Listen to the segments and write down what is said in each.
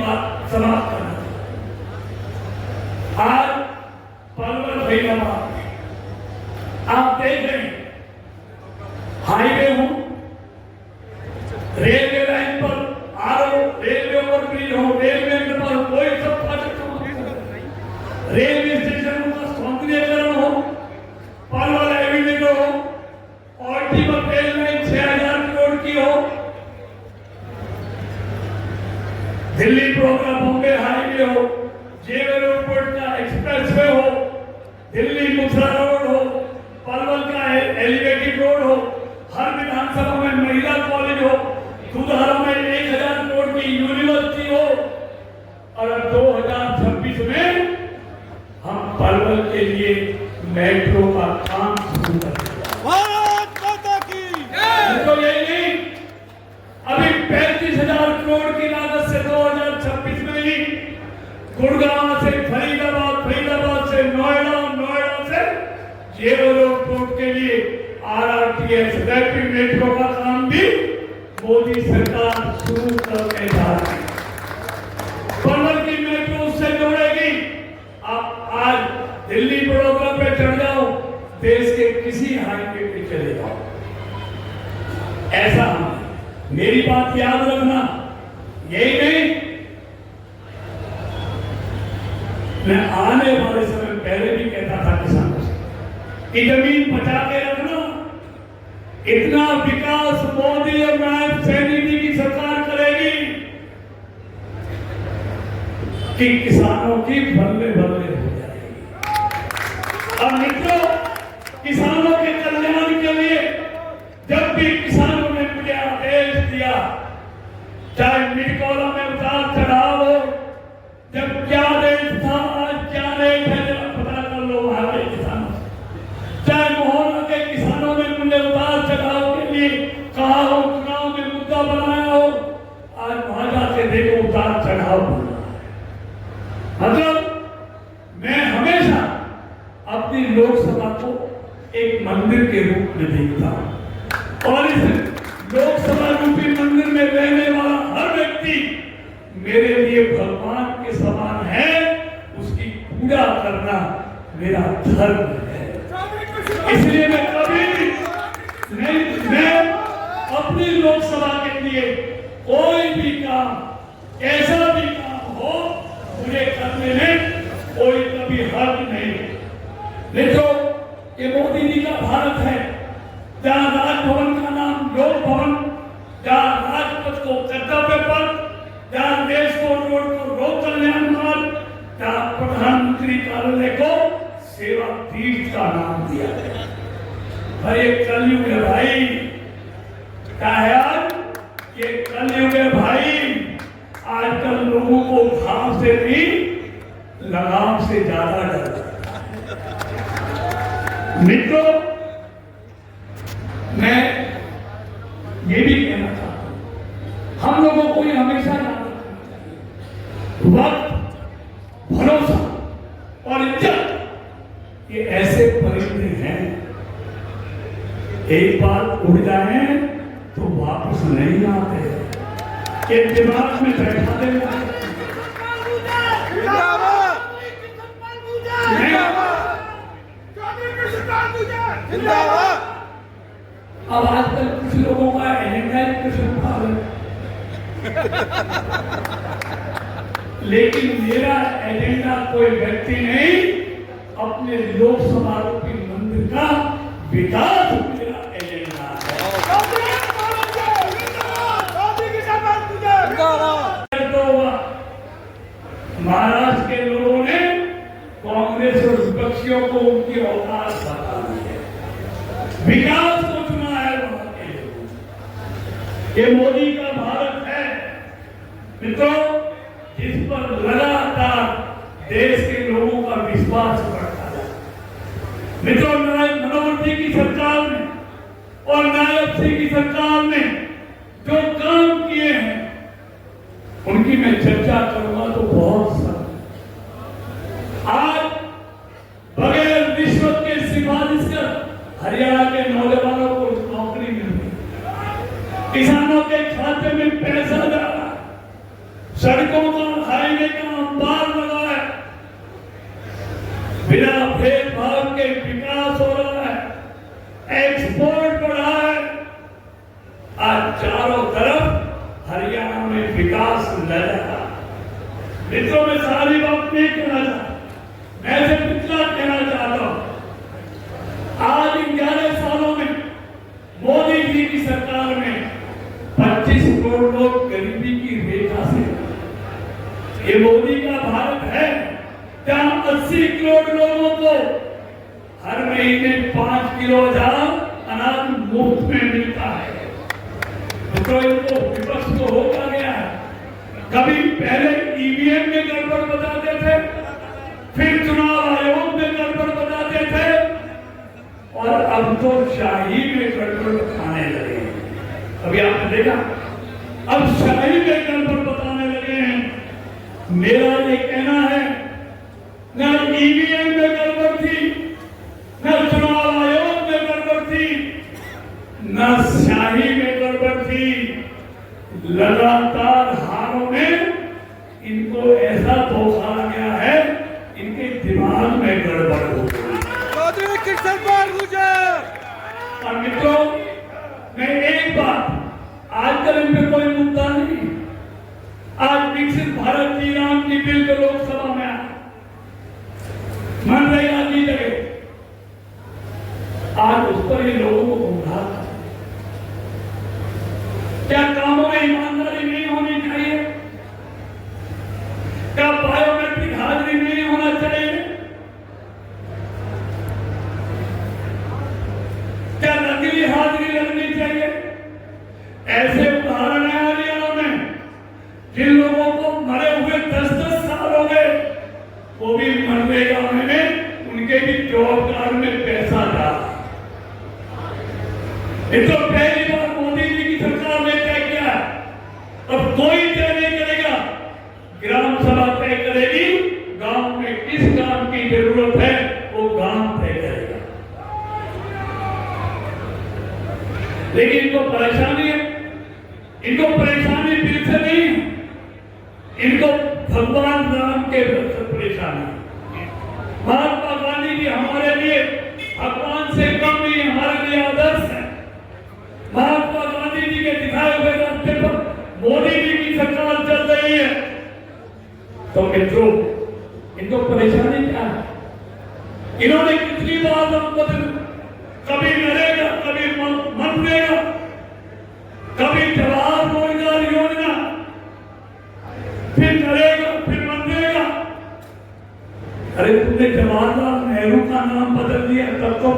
बात समाप्त करना। आज पलवल फरीदाबाद आप देख रहे हैं, हाईवे हो, रेलवे लाइन पर रेलवे ओवर ब्रिज हो, रेलवे पर कोई सब रेलवे स्टेशन का सौंदर्यीकरण हो, पलवल एवेन्यू हो, ऑल्टीमल रेल लाइन 6000 करोड़ की हो, दिल्ली प्रोग्राम बॉम्बे हाईवे हो, जेवर एयरपोर्ट का एक्सप्रेसवे हो, दिल्ली मुथरा रोड हो, पलवल का एलिवेटेड रोड हो, हर विधानसभा में महिला कॉलेज हो, दुधारा में 1000 करोड़ की यूनिवर्सिटी हो, और अब 2026 में हम पलवल के लिए मेट्रो का काम शुरू करेंगे। भारत माता की जय। तो यही नहीं, अभी 35,000 करोड़ की लागत से 2026 में ही गुड़गांव से फरीदाबाद, फरीदाबाद से नोएडा, नोएडा से जेवर एयरपोर्ट के लिए RRTS रैपिड मेट्रो का काम भी मोदी सरकार शुरू करने जा रही है। पलवल की मेट्रो उससे जोड़ेगी। आप आज दिल्ली बड़ौदा पे चढ़ जाओ, देश के किसी हाईवे पे चले जाओ, ऐसा हम। मेरी बात याद रखना, यही नहीं, मैं आने वाले समय पहले भी कहता था किसानों से कि जमीन बचा के रखना। इतना विकास मोदी और नायब सैनी की सरकार करेगी कि किसानों की बल्ले बल्ले हो जाएगी। अब मित्रों, किसानों के कल्याण के लिए जब भी किसानों ने मुझे आदेश दिया, चाहे मिडकॉला में उतार चढ़ाव हो, जब क्या रेट था, आज क्या रेट है, जरा पता कर लो वहां के किसानों से। चाहे मोहल्ला के किसानों ने मुझे उतार चढ़ाव के लिए कहा हो, चुनाव में मुद्दा बनाया हो, आज वहां जाके देखो उतार चढ़ाव हो रहा है। मतलब मैं हमेशा अपनी लोकसभा को एक मंदिर के रूप में देखता हूं, और इस लोकसभा रूपी मंदिर में रहने वाला हर व्यक्ति मेरे लिए भगवान के समान है। उसकी पूजा करना मेरा धर्म है। इसलिए मैं कभी नहीं, मैं अपनी लोकसभा के लिए कोई भी काम, कैसा भी काम हो, मुझे करने में कोई कभी हर्ज नहीं। देखो, ये मोदी जी का भारत है, जहां राजभवन का नाम लोक भवन, जहां राजपथ को कर्तव्य पथ, जहां देश को रोड को लोक कल्याण मार्ग, जहां प्रधानमंत्री कार्यालय को सेवा तीर्थ का नाम दिया गया। भाई ये कलयुग है भाई, क्या है आज? ये कलयुग है भाई। आजकल लोगों को घाव से भी लगाम से ज्यादा डर है। मित्रों, मैं ये भी कहना चाहता हूं, हम लोगों को ये हमेशा याद रखना चाहिए, वक्त, भरोसा और इज्जत ये ऐसे परिंदे हैं, एक बार उड़ जाए तो वापस नहीं आते। ये दिमाग में बैठा देना। अब आजकल कुछ लोगों का एजेंडा कृष्ण भाव है, लेकिन मेरा एजेंडा कोई व्यक्ति नहीं, अपने लोकसभा रूपी मंदिर का विकास मेरा एजेंडा है। महाराष्ट्र के लोगों ने कांग्रेस और विपक्षियों को उनकी औकात बता दी है, विकास को चुना है वहां के लोगों। ये मोदी का भारत है मित्रों, जिस पर लगातार देश के लोगों का विश्वास बढ़ता है। मित्रों, मनोहर जी की सरकार ने और नायब सिंह की सरकार ने जो काम किए हैं, उनकी मैं चर्चा करूंगा तो बहुत सारा। आज बगैर रिश्वत के सिफारिश कर हरियाणा के नौजवानों को नौकरी मिल रही, किसानों के खाते में पैसा जा रहा है, सड़कों का हाईवे का अंबार लगा है, बिना भेदभाव के विकास हो रहा है, एक्सपोर्ट बढ़ा है। आज चारों तरफ हरियाणा में विकास नजर आ रहा है। मित्रों में सारी बात नहीं कहना चाहता, मैं से पिछला कहना चाहता हूं। आज इन 11 सालों में मोदी जी की सरकार में 25 करोड़ लोग गरीबी की रेखा से, ये मोदी का भारत है जहां 80 करोड़ लोगों को हर महीने 5 किलो अनाज मुफ्त में मिलता है। मित्रों, इनको विपक्ष को होता गया है। कभी पहले ईवीएम में गड़बड़ बताते थे, फिर चुनाव आयोग में गड़बड़ बताते थे, और अब तो शाही में गड़बड़ बताने लगे हैं। अभी आपने देखा, अब शाही में गड़बड़ बताने लगे हैं। मेरा ये कहना है, न ईवीएम में गड़बड़ थी, न चुनाव आयोग में गड़बड़ थी, न शाही में गड़बड़ थी। लगातार हारों में इनको ऐसा धोखा आ गया है, इनके दिमाग में गड़बड़ हो गई। चौधरी कृष्णपाल गुर्जर। और मित्रों, मैं एक बात, आजकल इन पे कोई मुद्दा नहीं। आज विकसित भारत की नाम की बिल जो लोकसभा में आया, मनरेगा की जगह, आज उस पर ये लोगों को गुमराह था। क्या कामों में ईमानदारी नहीं होनी चाहिए? क्या बायोमेट्रिक हाजिरी नहीं होना चाहिए? क्या नकली हाजिरी लगनी चाहिए? ऐसे उदाहरण है हरियाणा में, जिन लोगों को मरे हुए 10-10 साल हो गए, वो भी मनरेगा में उनके भी जॉब कार्ड में पैसा डाला। ये तो पहली बार मोदी जी की सरकार ने तय किया। अब कोई तय नहीं करेगा, ग्राम सभा तय करेगी। गांव में किस काम की जरूरत है वो गांव तय करेगा। लेकिन इनको परेशानी है, इनको परेशानी बिल से नहीं, इनको भगवान राम के भक्त से परेशानी। महात्मा गांधी जी हमारे लिए भगवान से कम नहीं, हमारे लिए आदर्श है। महात्मा गांधी जी के दिखाए हुए रास्ते पर मोदी जी की सरकार चल रही है। तो मित्रों, इनको परेशानी क्या है? इन्होंने कितनी बार हमको कभी नरेगा, कभी मनरेगा, कभी जवाहर रोजगार योजना, फिर नरेगा, फिर मनरेगा। अरे तुमने जवाहरलाल नेहरू का नाम बदल दिया, तब तो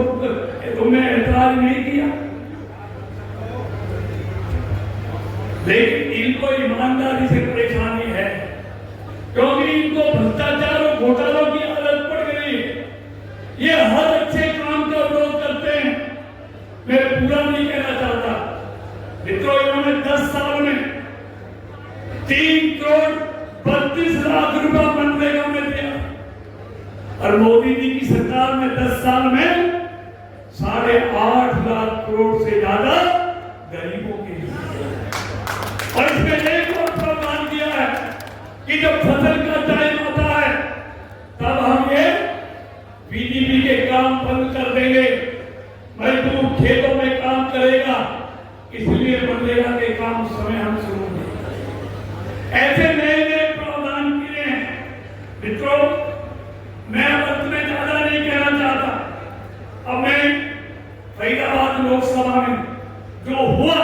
तुमने ऐतराज नहीं किया। लेकिन इनको ईमानदारी से परेशानी है, क्योंकि इनको भ्रष्टाचार और घोटालों की आदत पड़ गई है। ये हर अच्छे काम का विरोध करते हैं। मैं पूरा नहीं कहना चाहता। मित्रों, इन्होंने 10 साल में 3 करोड़ 32 लाख रुपया मनरेगा में दिया, और मोदी जी की सरकार ने 10 साल में 8.5 लाख करोड़ से ज्यादा गरीबों के लिए। और इसमें एक और प्रावधान किया है कि जब फसल का टाइम आता है, तब हम ये बीजेपी के काम बंद कर देंगे। मजदूर खेतों में काम करेगा, इसलिए मनरेगा के काम उस समय हम शुरू करेंगे। ऐसे नए नए प्रावधान किए हैं। मित्रों, मैं अंत में ज्यादा नहीं कहना चाहता। अब मैं फरीदाबाद लोकसभा में जो हुआ